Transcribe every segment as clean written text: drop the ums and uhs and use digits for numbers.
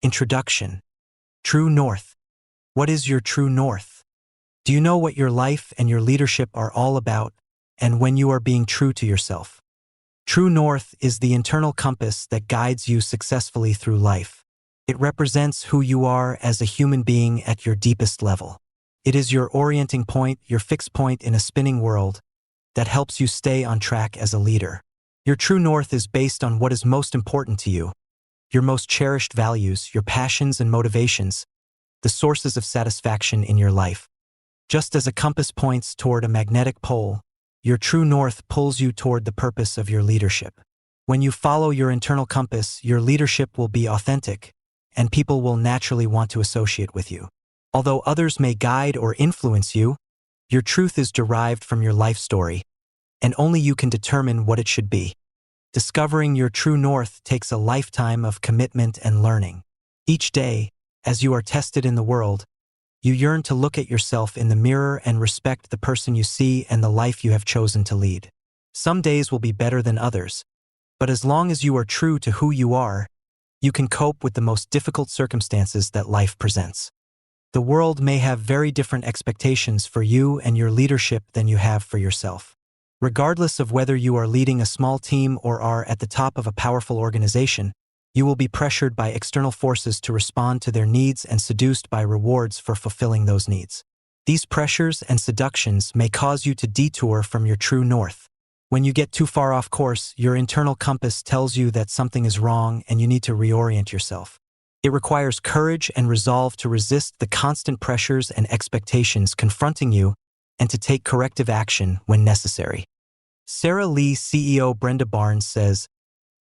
Introduction. True North. What is your true north? Do you know what your life and your leadership are all about, and when you are being true to yourself? True North is the internal compass that guides you successfully through life. It represents who you are as a human being at your deepest level. It is your orienting point, your fixed point in a spinning world that helps you stay on track as a leader. Your true north is based on what is most important to you, your most cherished values, your passions and motivations, the sources of satisfaction in your life. Just as a compass points toward a magnetic pole, your true north pulls you toward the purpose of your leadership. When you follow your internal compass, your leadership will be authentic, and people will naturally want to associate with you. Although others may guide or influence you, your truth is derived from your life story, and only you can determine what it should be. Discovering your true north takes a lifetime of commitment and learning. Each day, as you are tested in the world, you yearn to look at yourself in the mirror and respect the person you see and the life you have chosen to lead. Some days will be better than others, but as long as you are true to who you are, you can cope with the most difficult circumstances that life presents. The world may have very different expectations for you and your leadership than you have for yourself. Regardless of whether you are leading a small team or are at the top of a powerful organization, you will be pressured by external forces to respond to their needs and seduced by rewards for fulfilling those needs. These pressures and seductions may cause you to detour from your true north. When you get too far off course, your internal compass tells you that something is wrong and you need to reorient yourself. It requires courage and resolve to resist the constant pressures and expectations confronting you and to take corrective action when necessary. Sarah Lee CEO Brenda Barnes says,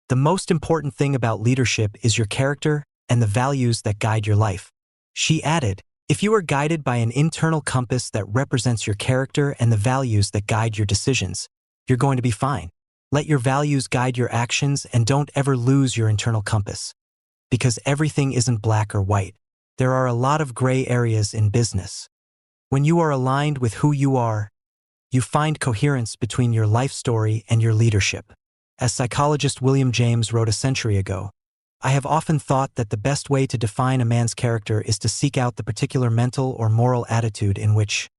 "The most important thing about leadership is your character and the values that guide your life." She added, "If you are guided by an internal compass that represents your character and the values that guide your decisions, you're going to be fine. Let your values guide your actions and don't ever lose your internal compass. Because everything isn't black or white. There are a lot of gray areas in business. When you are aligned with who you are, you find coherence between your life story and your leadership." As psychologist William James wrote a century ago, "I have often thought that the best way to define a man's character is to seek out the particular mental or moral attitude in which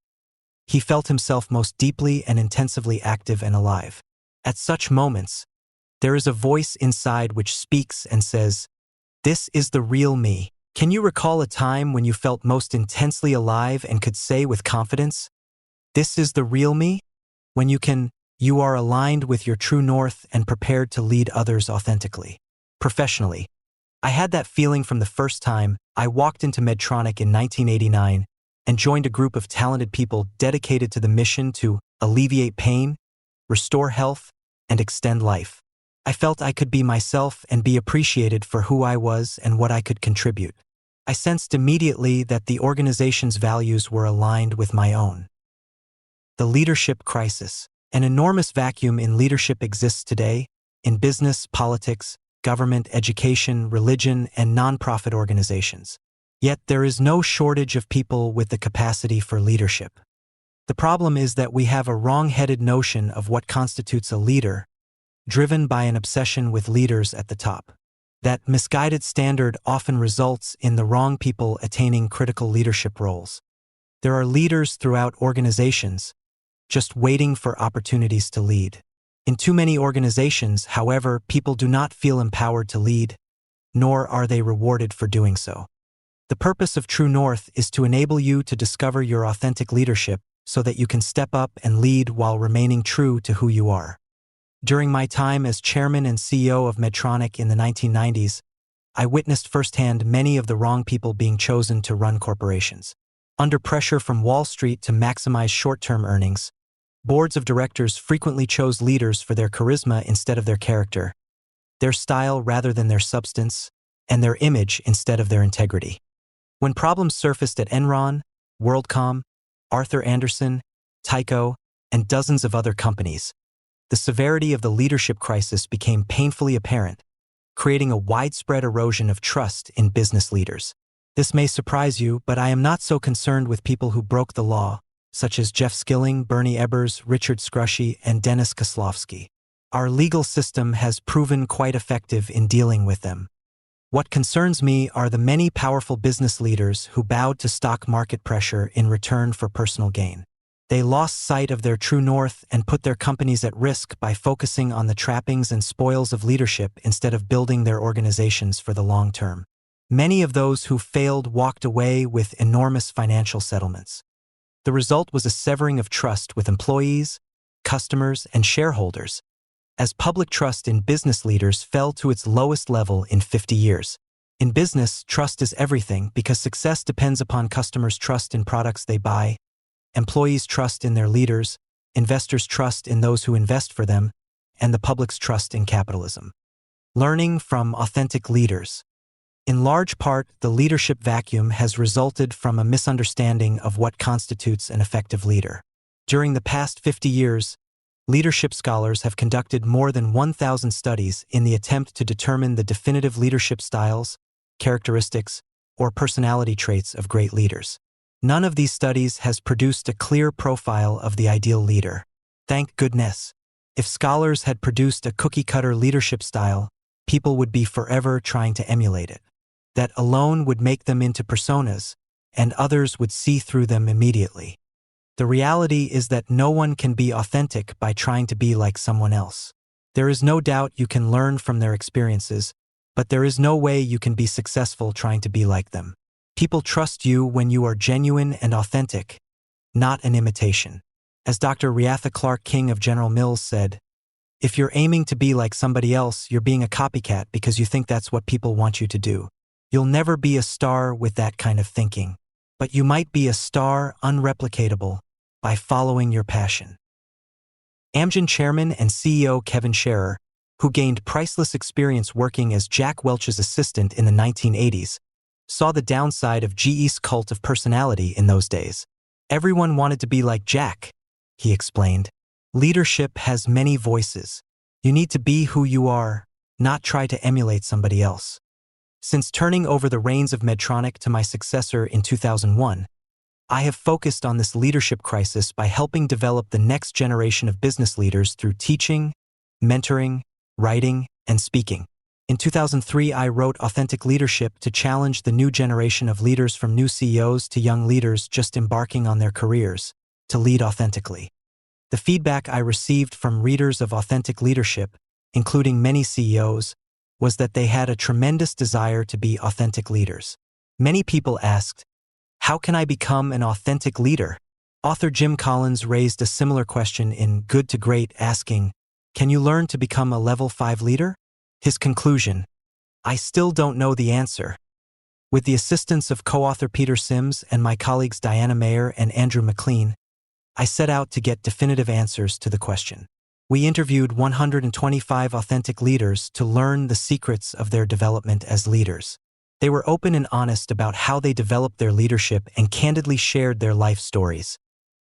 he felt himself most deeply and intensively active and alive. At such moments, there is a voice inside which speaks and says, 'This is the real me.' Can you recall a time when you felt most intensely alive and could say with confidence, 'This is the real me'? When you are aligned with your true north and prepared to lead others authentically. Professionally, I had that feeling from the first time I walked into Medtronic in 1989 and joined a group of talented people dedicated to the mission to alleviate pain, restore health, and extend life. I felt I could be myself and be appreciated for who I was and what I could contribute. I sensed immediately that the organization's values were aligned with my own. The leadership crisis. An enormous vacuum in leadership exists today, in business, politics, government, education, religion, and nonprofit organizations. Yet there is no shortage of people with the capacity for leadership. The problem is that we have a wrong-headed notion of what constitutes a leader, driven by an obsession with leaders at the top. That misguided standard often results in the wrong people attaining critical leadership roles. There are leaders throughout organizations, just waiting for opportunities to lead. In too many organizations, however, people do not feel empowered to lead, nor are they rewarded for doing so. The purpose of True North is to enable you to discover your authentic leadership so that you can step up and lead while remaining true to who you are. During my time as chairman and CEO of Medtronic in the 1990s, I witnessed firsthand many of the wrong people being chosen to run corporations. Under pressure from Wall Street to maximize short-term earnings, boards of directors frequently chose leaders for their charisma instead of their character, their style rather than their substance, and their image instead of their integrity. When problems surfaced at Enron, WorldCom, Arthur Andersen, Tyco, and dozens of other companies, the severity of the leadership crisis became painfully apparent, creating a widespread erosion of trust in business leaders. This may surprise you, but I am not so concerned with people who broke the law, such as Jeff Skilling, Bernie Ebbers, Richard Scrushy, and Dennis Kozlowski. Our legal system has proven quite effective in dealing with them. What concerns me are the many powerful business leaders who bowed to stock market pressure in return for personal gain. They lost sight of their true north and put their companies at risk by focusing on the trappings and spoils of leadership instead of building their organizations for the long term. Many of those who failed walked away with enormous financial settlements. The result was a severing of trust with employees, customers, and shareholders, as public trust in business leaders fell to its lowest level in 50 years. In business, trust is everything because success depends upon customers' trust in products they buy, employees' trust in their leaders, investors' trust in those who invest for them, and the public's trust in capitalism. Learning from authentic leaders. In large part, the leadership vacuum has resulted from a misunderstanding of what constitutes an effective leader. During the past 50 years, leadership scholars have conducted more than 1,000 studies in the attempt to determine the definitive leadership styles, characteristics, or personality traits of great leaders. None of these studies has produced a clear profile of the ideal leader. Thank goodness. If scholars had produced a cookie-cutter leadership style, people would be forever trying to emulate it. That alone would make them into personas, and others would see through them immediately. The reality is that no one can be authentic by trying to be like someone else. There is no doubt you can learn from their experiences, but there is no way you can be successful trying to be like them. People trust you when you are genuine and authentic, not an imitation. As Dr. Reatha Clark King of General Mills said, if you're aiming to be like somebody else, you're being a copycat because you think that's what people want you to do. You'll never be a star with that kind of thinking, but you might be a star unreplicatable by following your passion. Amgen chairman and CEO Kevin Scherer, who gained priceless experience working as Jack Welch's assistant in the 1980s, saw the downside of GE's cult of personality in those days. Everyone wanted to be like Jack, he explained. Leadership has many voices. You need to be who you are, not try to emulate somebody else. Since turning over the reins of Medtronic to my successor in 2001, I have focused on this leadership crisis by helping develop the next generation of business leaders through teaching, mentoring, writing, and speaking. In 2003, I wrote Authentic Leadership to challenge the new generation of leaders, from new CEOs to young leaders just embarking on their careers, to lead authentically. The feedback I received from readers of Authentic Leadership, including many CEOs, was that they had a tremendous desire to be authentic leaders. Many people asked, how can I become an authentic leader? Author Jim Collins raised a similar question in Good to Great, asking, can you learn to become a level 5 leader? His conclusion, I still don't know the answer. With the assistance of co-author Peter Sims and my colleagues Diana Mayer and Andrew McLean, I set out to get definitive answers to the question. We interviewed 125 authentic leaders to learn the secrets of their development as leaders. They were open and honest about how they developed their leadership and candidly shared their life stories,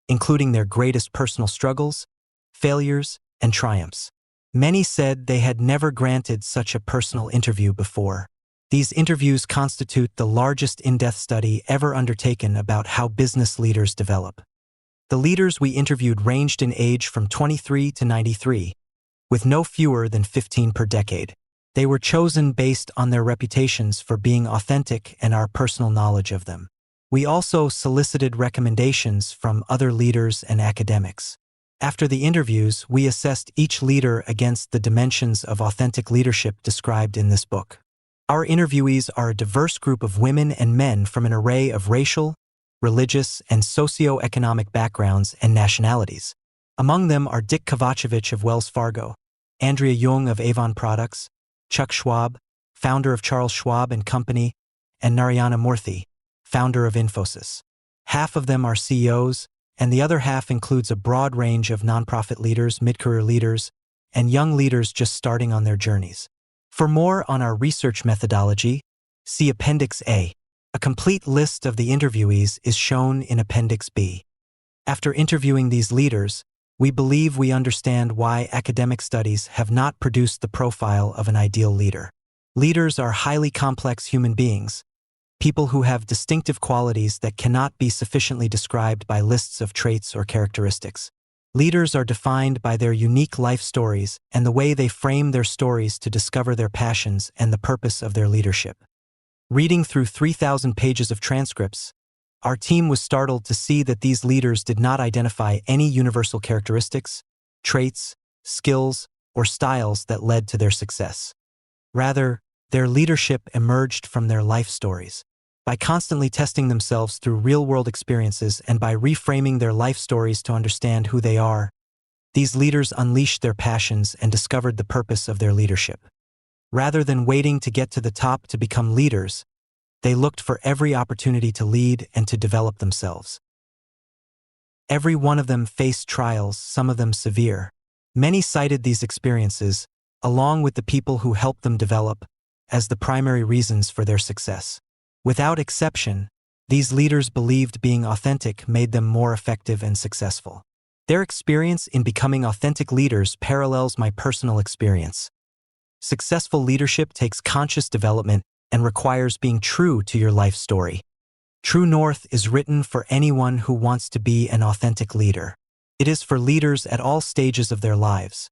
including their greatest personal struggles, failures, and triumphs. Many said they had never granted such a personal interview before. These interviews constitute the largest in-depth study ever undertaken about how business leaders develop. The leaders we interviewed ranged in age from 23 to 93, with no fewer than 15 per decade. They were chosen based on their reputations for being authentic and our personal knowledge of them. We also solicited recommendations from other leaders and academics. After the interviews, we assessed each leader against the dimensions of authentic leadership described in this book. Our interviewees are a diverse group of women and men from an array of racial, religious, and socio-economic backgrounds and nationalities. Among them are Dick Kovacevic of Wells Fargo, Andrea Jung of Avon Products, Chuck Schwab, founder of Charles Schwab and Company, and Narayana Murthy, founder of Infosys. Half of them are CEOs, and the other half includes a broad range of nonprofit leaders, mid-career leaders, and young leaders just starting on their journeys. For more on our research methodology, see Appendix A. A complete list of the interviewees is shown in Appendix B. After interviewing these leaders, we believe we understand why academic studies have not produced the profile of an ideal leader. Leaders are highly complex human beings, people who have distinctive qualities that cannot be sufficiently described by lists of traits or characteristics. Leaders are defined by their unique life stories and the way they frame their stories to discover their passions and the purpose of their leadership. Reading through 3,000 pages of transcripts, our team was startled to see that these leaders did not identify any universal characteristics, traits, skills, or styles that led to their success. Rather, their leadership emerged from their life stories. By constantly testing themselves through real-world experiences and by reframing their life stories to understand who they are, these leaders unleashed their passions and discovered the purpose of their leadership. Rather than waiting to get to the top to become leaders, they looked for every opportunity to lead and to develop themselves. Every one of them faced trials, some of them severe. Many cited these experiences, along with the people who helped them develop, as the primary reasons for their success. Without exception, these leaders believed being authentic made them more effective and successful. Their experience in becoming authentic leaders parallels my personal experience. Successful leadership takes conscious development and requires being true to your life story. True North is written for anyone who wants to be an authentic leader. It is for leaders at all stages of their lives,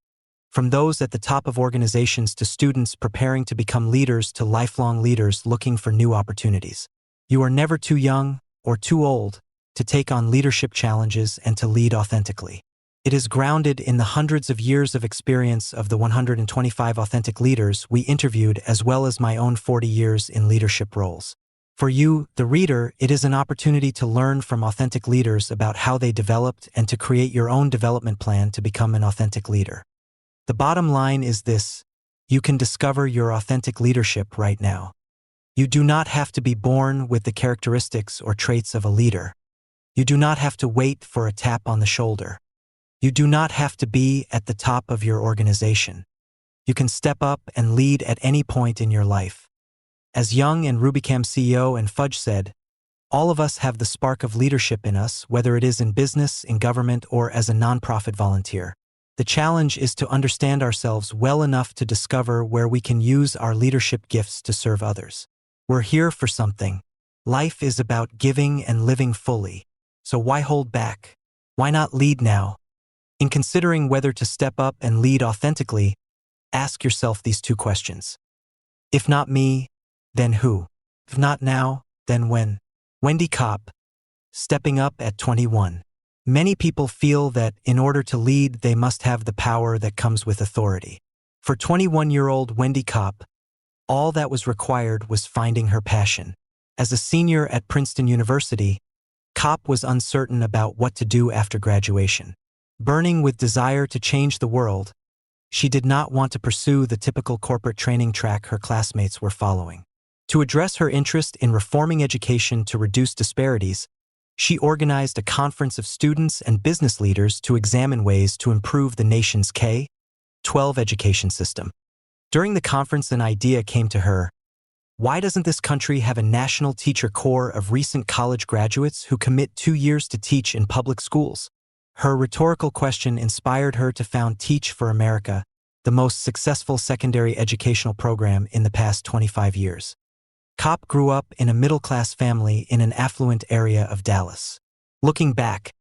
from those at the top of organizations to students preparing to become leaders to lifelong leaders looking for new opportunities. You are never too young or too old to take on leadership challenges and to lead authentically. It is grounded in the hundreds of years of experience of the 125 authentic leaders we interviewed, as well as my own 40 years in leadership roles. For you, the reader, it is an opportunity to learn from authentic leaders about how they developed and to create your own development plan to become an authentic leader. The bottom line is this: you can discover your authentic leadership right now. You do not have to be born with the characteristics or traits of a leader. You do not have to wait for a tap on the shoulder. You do not have to be at the top of your organization. You can step up and lead at any point in your life. As Young and Rubicam CEO and Fudge said, all of us have the spark of leadership in us, whether it is in business, in government, or as a nonprofit volunteer. The challenge is to understand ourselves well enough to discover where we can use our leadership gifts to serve others. We're here for something. Life is about giving and living fully. So why hold back? Why not lead now? In considering whether to step up and lead authentically, ask yourself these two questions. If not me, then who? If not now, then when? Wendy Kopp, stepping up at 21. Many people feel that in order to lead, they must have the power that comes with authority. For 21-year-old Wendy Kopp, all that was required was finding her passion. As a senior at Princeton University, Kopp was uncertain about what to do after graduation. Burning with desire to change the world, she did not want to pursue the typical corporate training track her classmates were following. To address her interest in reforming education to reduce disparities, she organized a conference of students and business leaders to examine ways to improve the nation's K-12 education system. During the conference, an idea came to her. Why doesn't this country have a national teacher corps of recent college graduates who commit 2 years to teach in public schools? Her rhetorical question inspired her to found Teach for America, the most successful secondary educational program in the past 25 years. Kopp grew up in a middle-class family in an affluent area of Dallas. Looking back,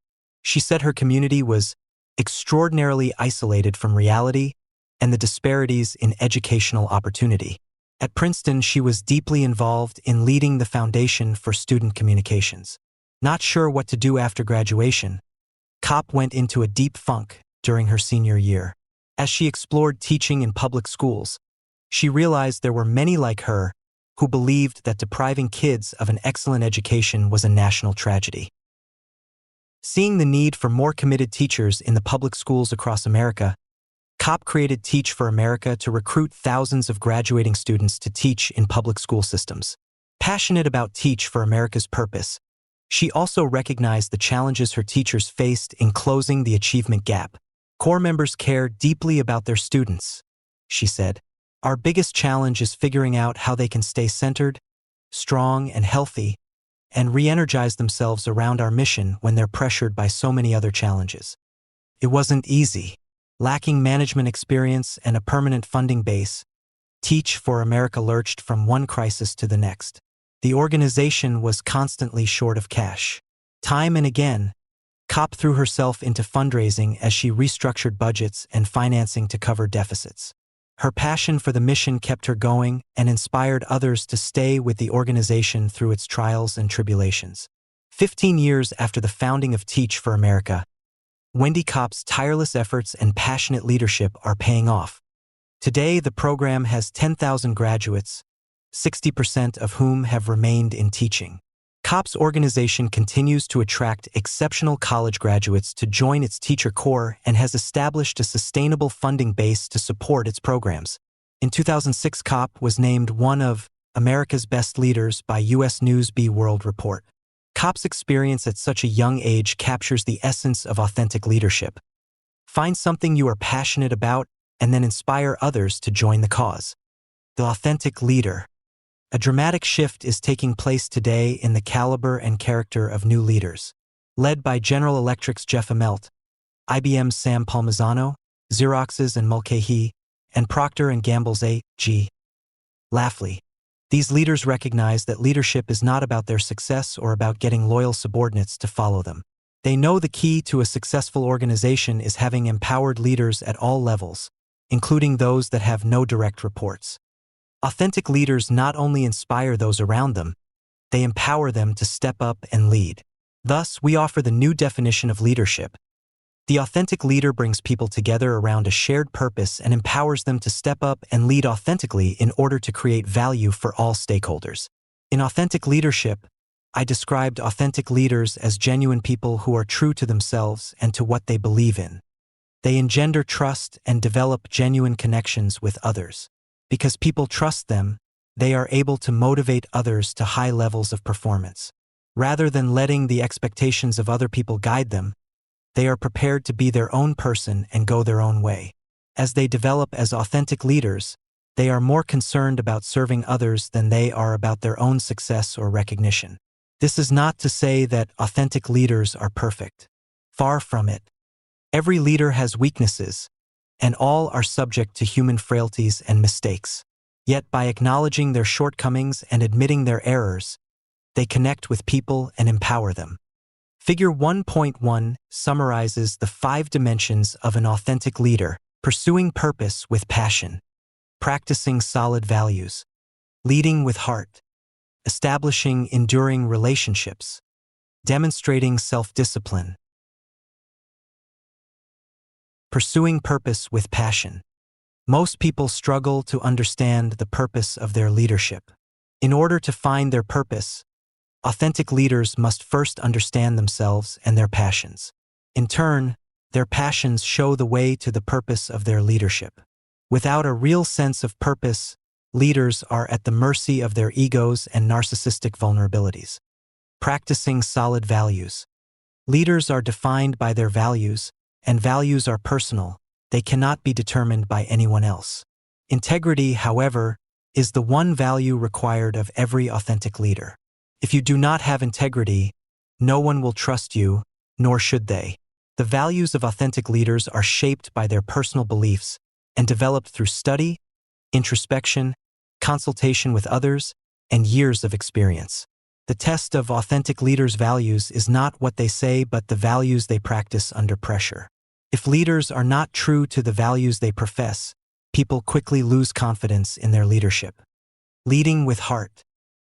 she said her community was extraordinarily isolated from reality and the disparities in educational opportunity. At Princeton, she was deeply involved in leading the Foundation for Student Communications. Not sure what to do after graduation, Kopp went into a deep funk during her senior year. As she explored teaching in public schools, she realized there were many like her who believed that depriving kids of an excellent education was a national tragedy. Seeing the need for more committed teachers in the public schools across America, Kopp created Teach for America to recruit thousands of graduating students to teach in public school systems. Passionate about Teach for America's purpose, she also recognized the challenges her teachers faced in closing the achievement gap. Corps members care deeply about their students, she said. Our biggest challenge is figuring out how they can stay centered, strong, and healthy, and re-energize themselves around our mission when they're pressured by so many other challenges. It wasn't easy. Lacking management experience and a permanent funding base, Teach for America lurched from one crisis to the next. The organization was constantly short of cash. Time and again, Kopp threw herself into fundraising as she restructured budgets and financing to cover deficits. Her passion for the mission kept her going and inspired others to stay with the organization through its trials and tribulations. 15 years after the founding of Teach for America, Wendy Kopp's tireless efforts and passionate leadership are paying off. Today, the program has 10,000 graduates, 60% of whom have remained in teaching. Kopp's organization continues to attract exceptional college graduates to join its teacher corps and has established a sustainable funding base to support its programs. In 2006, Kopp was named one of America's Best Leaders by U.S. News & World Report. Kopp's experience at such a young age captures the essence of authentic leadership. Find something you are passionate about and then inspire others to join the cause. The authentic leader. A dramatic shift is taking place today in the caliber and character of new leaders. Led by General Electric's Jeff Immelt, IBM's Sam Palmisano, Xerox's and Mulcahy, and Procter & Gamble's A.G. Lafley. These leaders recognize that leadership is not about their success or about getting loyal subordinates to follow them. They know the key to a successful organization is having empowered leaders at all levels, including those that have no direct reports. Authentic leaders not only inspire those around them, they empower them to step up and lead. Thus, we offer the new definition of leadership. The authentic leader brings people together around a shared purpose and empowers them to step up and lead authentically in order to create value for all stakeholders. In authentic leadership, I described authentic leaders as genuine people who are true to themselves and to what they believe in. They engender trust and develop genuine connections with others. Because people trust them, they are able to motivate others to high levels of performance. Rather than letting the expectations of other people guide them, they are prepared to be their own person and go their own way. As they develop as authentic leaders, they are more concerned about serving others than they are about their own success or recognition. This is not to say that authentic leaders are perfect. Far from it. Every leader has weaknesses, and all are subject to human frailties and mistakes. Yet by acknowledging their shortcomings and admitting their errors, they connect with people and empower them. Figure 1.1 summarizes the 5 dimensions of an authentic leader: pursuing purpose with passion, practicing solid values, leading with heart, establishing enduring relationships, demonstrating self-discipline. Pursuing purpose with passion. Most people struggle to understand the purpose of their leadership. In order to find their purpose, authentic leaders must first understand themselves and their passions. In turn, their passions show the way to the purpose of their leadership. Without a real sense of purpose, leaders are at the mercy of their egos and narcissistic vulnerabilities. Practicing solid values. Leaders are defined by their values, and values are personal. They cannot be determined by anyone else. Integrity, however, is the one value required of every authentic leader. If you do not have integrity, no one will trust you, nor should they. The values of authentic leaders are shaped by their personal beliefs and developed through study, introspection, consultation with others, and years of experience. The test of authentic leaders' values is not what they say, but the values they practice under pressure. If leaders are not true to the values they profess, people quickly lose confidence in their leadership. Leading with heart.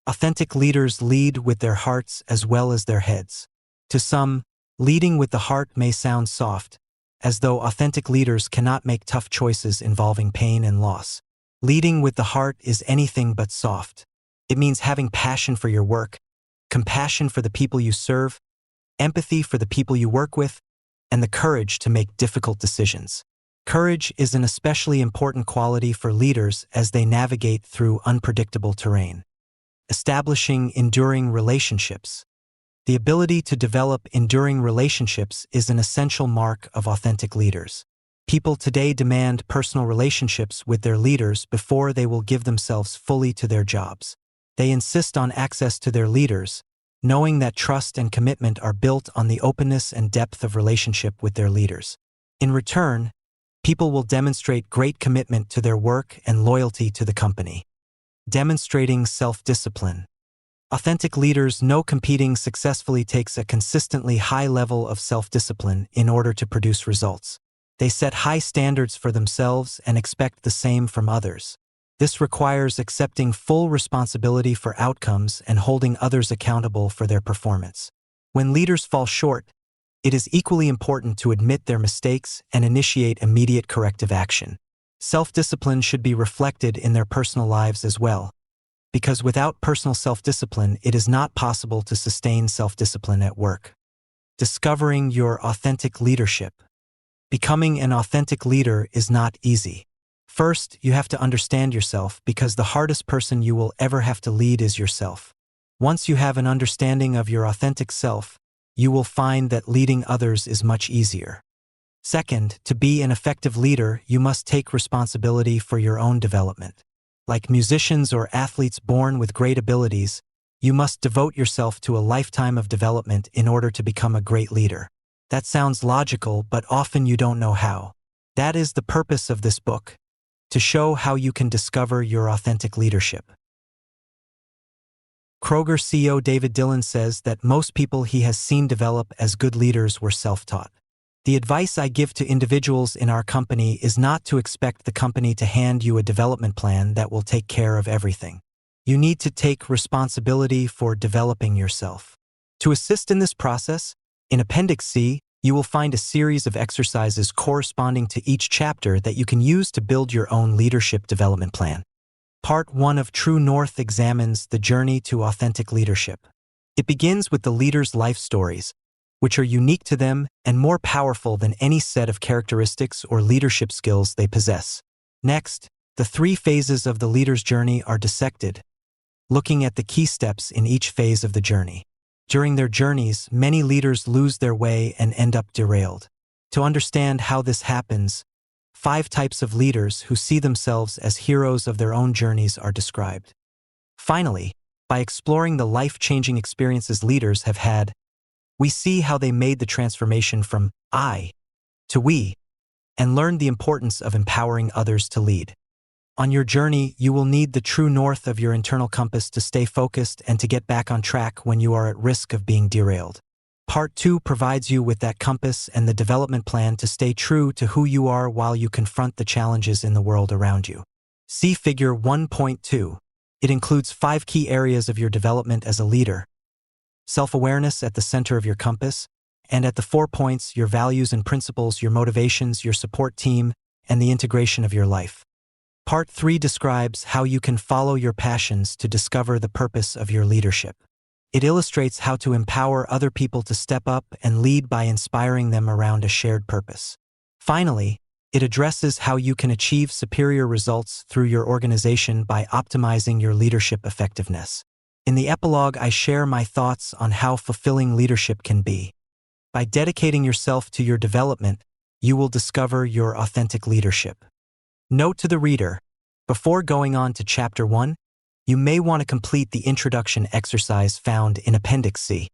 Authentic leaders lead with their hearts as well as their heads. To some, leading with the heart may sound soft, as though authentic leaders cannot make tough choices involving pain and loss. Leading with the heart is anything but soft. It means having passion for your work, compassion for the people you serve, empathy for the people you work with, and the courage to make difficult decisions. Courage is an especially important quality for leaders as they navigate through unpredictable terrain. Establishing enduring relationships. The ability to develop enduring relationships is an essential mark of authentic leaders. People today demand personal relationships with their leaders before they will give themselves fully to their jobs. They insist on access to their leaders, knowing that trust and commitment are built on the openness and depth of relationship with their leaders. In return, people will demonstrate great commitment to their work and loyalty to the company. Demonstrating self-discipline. Authentic leaders know competing successfully takes a consistently high level of self-discipline in order to produce results. They set high standards for themselves and expect the same from others. This requires accepting full responsibility for outcomes and holding others accountable for their performance. When leaders fall short, it is equally important to admit their mistakes and initiate immediate corrective action. Self-discipline should be reflected in their personal lives as well, because without personal self-discipline, it is not possible to sustain self-discipline at work. Discovering your authentic leadership. Becoming an authentic leader is not easy. First, you have to understand yourself, because the hardest person you will ever have to lead is yourself. Once you have an understanding of your authentic self, you will find that leading others is much easier. Second, to be an effective leader, you must take responsibility for your own development. Like musicians or athletes born with great abilities, you must devote yourself to a lifetime of development in order to become a great leader. That sounds logical, but often you don't know how. That is the purpose of this book, to show how you can discover your authentic leadership. Kroger CEO David Dillon says that most people he has seen develop as good leaders were self-taught. The advice I give to individuals in our company is not to expect the company to hand you a development plan that will take care of everything. You need to take responsibility for developing yourself. To assist in this process, in Appendix C, you will find a series of exercises corresponding to each chapter that you can use to build your own leadership development plan. Part 1 of True North examines the journey to authentic leadership. It begins with the leader's life stories, which are unique to them and more powerful than any set of characteristics or leadership skills they possess. Next, the 3 phases of the leader's journey are dissected, looking at the key steps in each phase of the journey. During their journeys, many leaders lose their way and end up derailed. To understand how this happens, 5 types of leaders who see themselves as heroes of their own journeys are described. Finally, by exploring the life-changing experiences leaders have had, we see how they made the transformation from I to we, and learned the importance of empowering others to lead. On your journey, you will need the true north of your internal compass to stay focused and to get back on track when you are at risk of being derailed. Part 2 provides you with that compass and the development plan to stay true to who you are while you confront the challenges in the world around you. See Figure 1.2. It includes 5 key areas of your development as a leader. Self-awareness at the center of your compass, and at the 4 points, your values and principles, your motivations, your support team, and the integration of your life. Part 3 describes how you can follow your passions to discover the purpose of your leadership. It illustrates how to empower other people to step up and lead by inspiring them around a shared purpose. Finally, it addresses how you can achieve superior results through your organization by optimizing your leadership effectiveness. In the epilogue, I share my thoughts on how fulfilling leadership can be. By dedicating yourself to your development, you will discover your authentic leadership. Note to the reader: before going on to Chapter 1, you may want to complete the introduction exercise found in Appendix C.